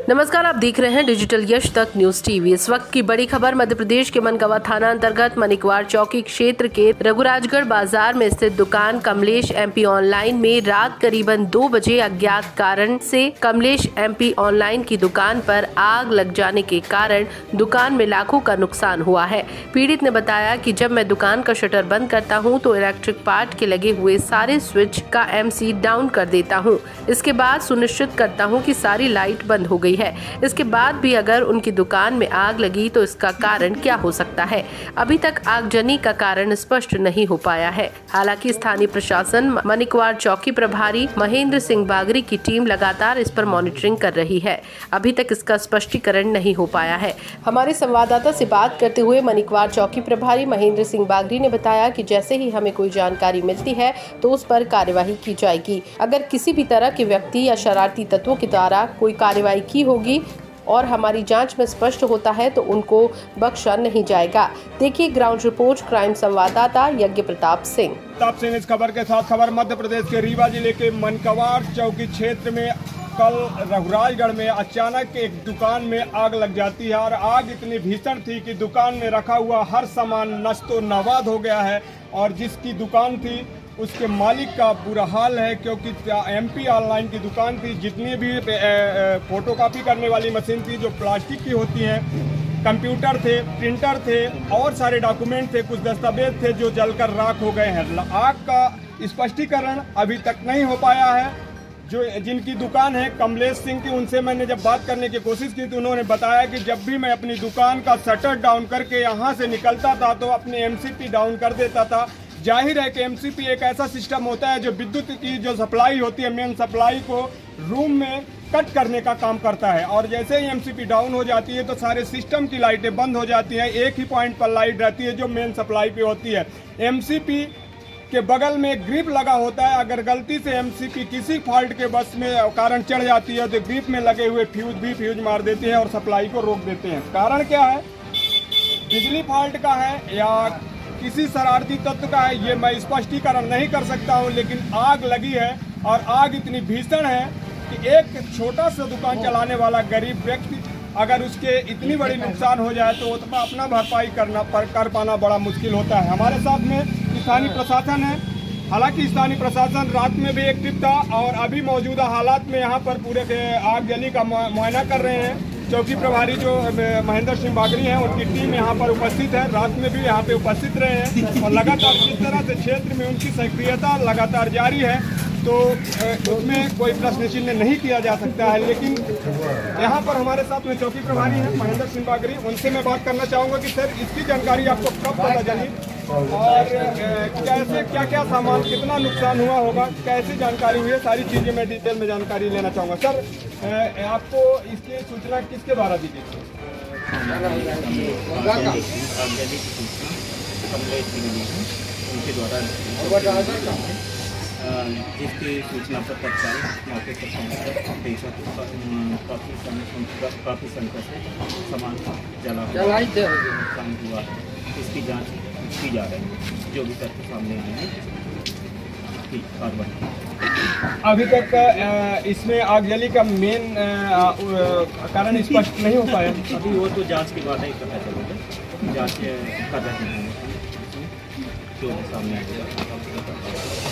नमस्कार, आप देख रहे हैं डिजिटल यश तक न्यूज टीवी। इस वक्त की बड़ी खबर मध्य प्रदेश के मनगवा थाना अंतर्गत मनिकवार चौकी क्षेत्र के रघुराजगढ़ बाजार में स्थित दुकान कमलेश एमपी ऑनलाइन में रात करीबन 2 बजे अज्ञात कारण से कमलेश एमपी ऑनलाइन की दुकान पर आग लग जाने के कारण दुकान में लाखों का नुकसान हुआ है। पीड़ित ने बताया कि जब मैं दुकान का शटर बंद करता हूं तो इलेक्ट्रिक पार्ट के लगे हुए सारे स्विच का एमसी डाउन कर देता हूं। इसके बाद सुनिश्चित करता हूं कि सारी लाइट बंद हो गई है। इसके बाद भी अगर उनकी दुकान में आग लगी तो इसका कारण क्या हो सकता है? अभी तक आगजनी का कारण स्पष्ट नहीं हो पाया है। हालांकि स्थानीय प्रशासन मनिकवार चौकी प्रभारी महेंद्र सिंह बागरी की टीम लगातार इस पर मॉनिटरिंग कर रही है। अभी तक इसका स्पष्टीकरण नहीं हो पाया है। हमारे संवाददाता से बात करते हुए मनिकवार चौकी प्रभारी महेंद्र सिंह बागरी ने बताया कि जैसे ही हमें कोई जानकारी मिलती है तो उस पर कार्यवाही की जाएगी। अगर किसी भी तरह के व्यक्ति या शरारती तत्वों के द्वारा कोई कार्यवाही की होगी और हमारी जांच में स्पष्ट होता है तो उनको बख्शा नहीं जाएगा। देखिए ग्राउंड रिपोर्ट क्राइम संवाददाता यज्ञ प्रताप सिंह। इस खबर के साथ खबर मध्य प्रदेश के रीवा जिले के मनकवार चौकी क्षेत्र में कल रघुराजगढ़ में अचानक एक दुकान में आग लग जाती है और आग इतनी भीषण थी कि दुकान में रखा हुआ हर सामान नष्टो नवाद हो गया है। और जिसकी दुकान थी उसके मालिक का बुरा हाल है, क्योंकि एमपी ऑनलाइन की दुकान थी। जितनी भी फोटोकॉपी करने वाली मशीन थी जो प्लास्टिक की होती हैं, कंप्यूटर थे, प्रिंटर थे और सारे डॉक्यूमेंट थे, कुछ दस्तावेज थे जो जलकर राख हो गए हैं। आग का स्पष्टीकरण अभी तक नहीं हो पाया है। जो जिनकी दुकान है कमलेश सिंह की, उनसे मैंने जब बात करने की कोशिश की तो उन्होंने बताया कि जब भी मैं अपनी दुकान का शटर डाउन करके यहाँ से निकलता था तो अपनी एमसीपी डाउन कर देता था। जाहिर है कि एमसीपी एक ऐसा सिस्टम होता है जो विद्युत की जो सप्लाई होती है, मेन सप्लाई को रूम में कट करने का काम करता है। और जैसे ही एमसीपी डाउन हो जाती है तो सारे सिस्टम की लाइटें बंद हो जाती हैं। एक ही पॉइंट पर लाइट रहती है जो मेन सप्लाई पे होती है। एमसीपी के बगल में ग्रिप लगा होता है। अगर गलती से एमसीपी किसी फॉल्ट के बस में कारण चढ़ जाती है तो ग्रिप में लगे हुए फ्यूज भी फ्यूज मार देते हैं और सप्लाई को रोक देते हैं। कारण क्या है? बिजली फॉल्ट का है या किसी शरारती तत्व का है, ये मैं स्पष्टीकरण नहीं कर सकता हूं। लेकिन आग लगी है और आग इतनी भीषण है कि एक छोटा सा दुकान चलाने वाला गरीब व्यक्ति अगर उसके इतनी बड़ी नुकसान हो जाए तो अपना भरपाई कर पाना बड़ा मुश्किल होता है। हमारे साथ में स्थानीय प्रशासन है। हालांकि स्थानीय प्रशासन रात में भी एक्टिव था और अभी मौजूदा हालात में यहाँ पर पूरे आगजनी का मुआयना कर रहे हैं। चौकी प्रभारी जो महेंद्र सिंह बागरी हैं उनकी टीम यहाँ पर उपस्थित है। रात में भी यहाँ पे उपस्थित रहे हैं और लगातार जिस तरह से क्षेत्र में उनकी सक्रियता लगातार जारी है तो उसमें कोई प्रश्न चिन्ह नहीं किया जा सकता है। लेकिन यहाँ पर हमारे साथ में चौकी प्रभारी हैं महेंद्र सिंह बागरी, उनसे मैं बात करना चाहूँगा कि सर इसकी जानकारी आपको कब पता चली और कैसे क्या क्या सामान कितना नुकसान हुआ होगा, कैसे जानकारी हुई है, सारी चीज़ें मैं डिटेल में जानकारी लेना चाहूँगा। सर आपको इसकी सूचना किसके द्वारा दी गई? जिसकी सूचना पर तत्काल मौके पर पहुँचकर काफ़ी संख्या से सामान जला नुकसान हुआ है। इसकी जांच की जा रही है। जो भी तथ्य सामने आए हैं की कार्रवाई। अभी तक इसमें आगजनी का मेन कारण स्पष्ट नहीं हो पाया। अभी वो तो जांच के बाद ही पता चलेगा। जांच कर रहे हैं, जो भी सामने आएगा।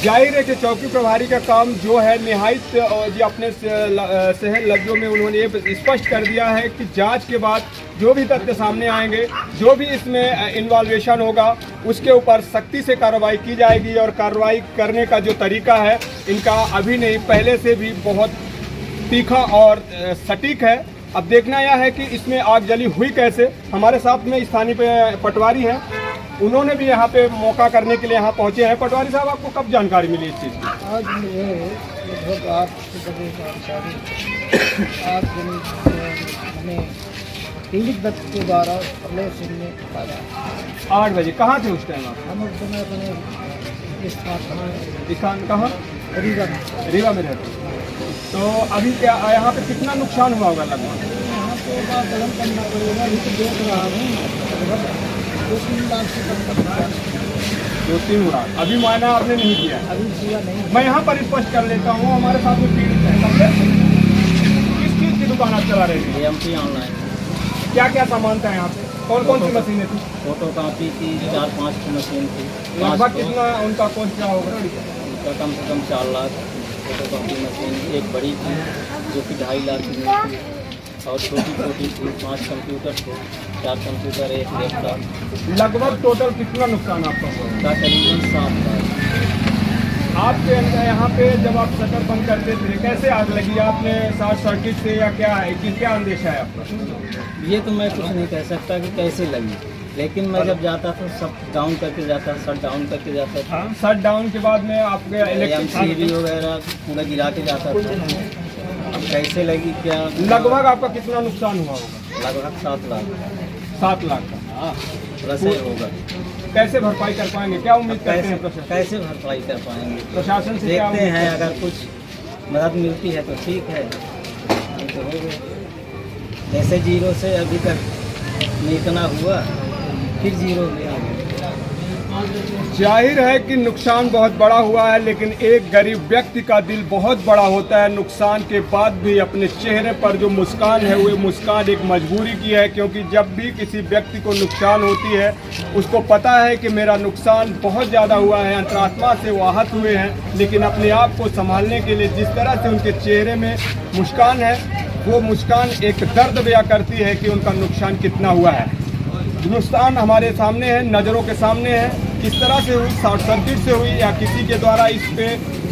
जाहिर है कि चौकी प्रभारी का काम जो है निहायत जी अपने शहर लफ्जों में उन्होंने ये स्पष्ट कर दिया है कि जांच के बाद जो भी तथ्य सामने आएंगे, जो भी इसमें इन्वॉल्वेशन होगा उसके ऊपर सख्ती से कार्रवाई की जाएगी। और कार्रवाई करने का जो तरीका है इनका अभी नहीं पहले से भी बहुत तीखा और सटीक है। अब देखना यह है कि इसमें आगजनी हुई कैसे। हमारे साथ में स्थानीय पटवारी हैं, उन्होंने भी यहाँ पे मौका करने के लिए यहाँ पहुँचे हैं। पटवारी साहब आपको कब जानकारी मिली इस चीज़ की? आज मुझे लगभग 8 बजे जानकारी आज हमें पीड़ित व्यक्ति के द्वारा कमलेश सिंह ने बताया। 8 बजे कहाँ थे उस टाइम आप? हम उस समय अपने स्थान कहाँ? रीवा में रहते। तो अभी क्या यहाँ पे कितना नुकसान हुआ होगा लगभग? यहाँ पे गलत करना पड़ेगा। अभी तो देख रहा हूँ 2-3 लाख से कम का 2-3 लाख। अभी मुआयना आपने नहीं किया? अभी किया नहीं। मैं यहाँ पर स्पष्ट कर लेता हूँ, हमारे साथ में पीड़ित है। किस चीज़ की दुकान आप चला रहे थे? एमपी ऑनलाइन क्या क्या सामान था यहाँ पे? कौन कौन सी मशीनें थी? फोटो कापी की 4-5 की मशीन थी। लगभग कितना उनका कॉस्ट क्या होगा? उनका कम से कम 4 लाख। फोटो कापी मशीन एक बड़ी थी जो कि 2.5 लाख की थी और छोटी छोटी थी। 5 कंप्यूटर थे, 4 कंप्यूटर, एक लैपटॉप। लगभग टोटल कितना नुकसान आपका हुआ? का करीबन 7 लाख। आपके यहाँ पे जब आप शटर बंद करते थे कैसे आग लगी? आपने शॉर्ट सर्किट से या क्या है कि क्या अंदेशा है आपका? ये तो मैं कुछ नहीं कह सकता कि कैसे लगी, लेकिन मैं जब जाता था सब डाउन करके जाता, शट डाउन करके जाता था। शट डाउन के बाद में आपके एमसीबी वगैरह पूरा गिरा के जाता था। अब कैसे लगी क्या? लगभग आपका कितना नुकसान हुआ होगा? लगभग 7 लाख। 7 लाख का प्लस ही होगा। कैसे भरपाई कर पाएंगे? क्या उम्मीद करते हैं प्रशासन? कैसे भरपाई कर पाएंगे? प्रशासन से क्या देखते उम्मीद हैं, करते अगर कुछ मदद मिलती है तो ठीक है, नहीं तो हो गया। जैसे जीरो से अभी तक नहीं इतना हुआ, फिर जीरो में आ गया। जाहिर है कि नुकसान बहुत बड़ा हुआ है, लेकिन एक गरीब व्यक्ति का दिल बहुत बड़ा होता है। नुकसान के बाद भी अपने चेहरे पर जो मुस्कान है वो मुस्कान एक मजबूरी की है, क्योंकि जब भी किसी व्यक्ति को नुकसान होती है उसको पता है कि मेरा नुकसान बहुत ज़्यादा हुआ है, अंतरात्मा से वो आहत हुए हैं, लेकिन अपने आप को संभालने के लिए जिस तरह से उनके चेहरे में मुस्कान है वो मुस्कान एक दर्द बयां करती है कि उनका नुकसान कितना हुआ है। नुकसान हमारे सामने है, नज़रों के सामने है। किस तरह से हुई, शॉर्ट सर्किट से हुई या किसी के द्वारा इस पे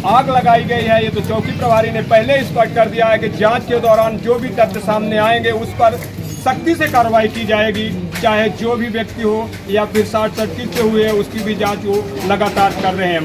आग लगाई गई है, ये तो चौकी प्रभारी ने पहले स्पष्ट कर दिया है कि जांच के दौरान जो भी तथ्य सामने आएंगे उस पर सख्ती से कार्रवाई की जाएगी, चाहे जो भी व्यक्ति हो या फिर शॉर्ट सर्किट से हुए उसकी भी जाँच वो लगातार कर रहे हैं।